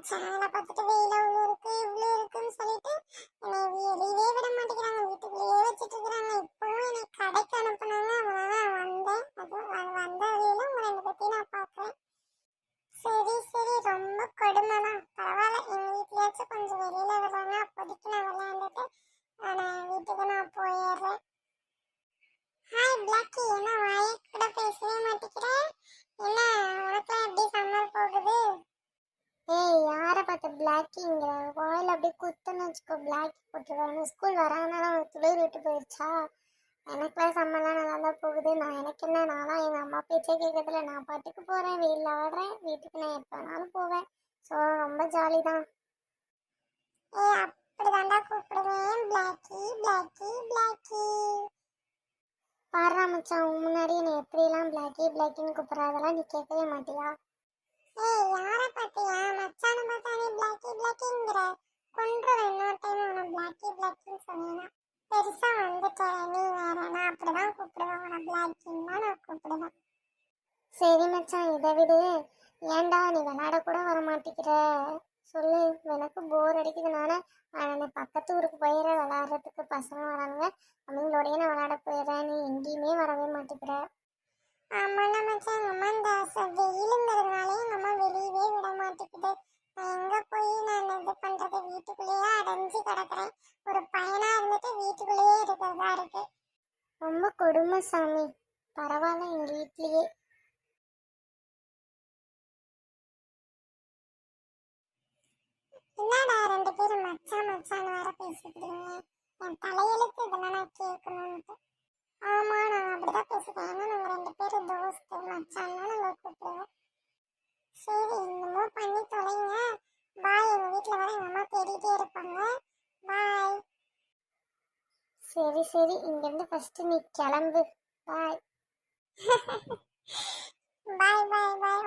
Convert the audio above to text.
சேனலை பார்த்துட்டு வெயில அவ்வளோ இருக்கு இவ்வளோ இருக்குன்னு சொல்லிட்டு என்னை வெளியவே விட மாட்டேங்கிறாங்க, வீட்டுக்குள்ளேயே வச்சுட்டு இருக்கிறாங்க. இப்பவும் என்னை கடைக்கு அனுப்புனாங்க, அவ்வளோதான் வந்தேன். அதுவும் வந்த வழியில உங்க ரெண்டு பேர்த்தையும் நான் பார்க்குறேன். சரி சரி, ரொம்ப கொடுமை தான். பரவாயில்ல, எங்கள் வீட்லயாச்சும் கொஞ்சம் வெளியில விடுறாங்க. அப்போதைக்கு நான் விளையாண்டுட்டு நான் வீட்டுக்கு நான் போயிடுறேன். ஹாய் பிளாக்கி, என்ன வாயை கூட பேசவே மாட்டேங்கிறேன்? என்ன உனக்குலாம் எப்படி சம்மர் போகுது? ஏய், யாரை பார்த்த பிளாக்கிங்கிற? வாயில் அப்படியே குத்துன்னு வச்சுக்கோ, பிளாக்கி போட்டுருவாங்க. ஸ்கூல் வராதனால அவனுக்கு துளிர் விட்டு போயிடுச்சா? எனக்குலாம் சம்மர்லாம் நல்லா தான் போகுது. எனக்கு என்ன, நான்லாம் எங்கள் அம்மா பேச்சே கேட்கறதில்ல. நான் பாட்டுக்கு போகிறேன், வெயிலில் ஆடுறேன், வீட்டுக்கு நான் எப்போ வேணாலும் போவேன். ஸோ ரொம்ப ஜாலி தான். ஏ, அப்படி தாண்டா கூப்பிடுவேன், பிளாக்கி பிளாக்கி பிளாக்கி. பாடுறா மச்சான், முன்னாடி என்னை எப்படிலாம் பிளாக்கி பிளாக்கின்னு கூப்பிட்ற, அதெல்லாம் நீ கேட்கவே மாட்டியா? ஏய், யாரை பார்த்தியா? மச்சானை பார்த்தா நீ பிளாக்கி பிளாக்கிங்கிற. கொன்றுவேன் இன்னொரு டைம் உன்னை பிளாக்கி பிளாக்கின்னு சொன்னீங்கன்னா. பெருசா வந்துட்டேன் நீ வேற. நான் அப்படிதான் கூப்பிடுவேன், உன்னை பிளாக்கின்னு தான் நான் கூப்பிடுவேன். சரி மச்சான், இதை விடு. ஏன்டா நீ விளையாட கூட வர மாட்டேங்கிற? சொல்லு, எனக்கு போர் அடிக்குது. நான் பக்கத்து ஊருக்கு போயிடுறேன் விளையாடுறதுக்கு, பசங்க வராங்க, அவங்களோடய நான் விளையாட போயிடுறேன். நீ எங்கேயுமே வரவே மாட்டேங்கிற. ஆமாண்ணா மச்சான், எங்கள் அம்மா இந்த வெயிலுங்கிறதுனாலே எங்கள் அம்மா வெளியவே விட மாட்டேங்குது. நான் எங்கே போய் நான் இது பண்ணுறது? வீட்டுக்குள்ளேயே அடைஞ்சு கிடக்குறேன். ஒரு பையனாக இருந்துட்டு வீட்டுக்குள்ளேயே இருக்கிறதா இருக்கு. ரொம்ப கொடுமை சாமி. பரவாயில்ல, எங்கள் வீட்லேயே. என்னடா ரெண்டு பேரும் மச்சான் மச்சான் வேற பேசிக்கிறீங்க? என் தலையெழுத்து இதெல்லாம் நான் கேட்கணும்ட்டு. ஆமா, நாங்கள் அப்படிதான் பேசுகிறேன். ஏன்னா நாங்கள் ரெண்டு பேரும் தோஸ்து, மச்சான்னா நாங்கள் கூப்பிடுவோம். சரி, இன்னமும் பண்ணி தொலைங்க. பாய், எங்கள் வீட்டில் வர எங்கள் அம்மா தேடிட்டே இருப்பாங்க. பாய். சரி சரி, இங்கேருந்து ஃபஸ்ட்டு நீ கிளம்பு. பாய். பாய் பாய் பாய்.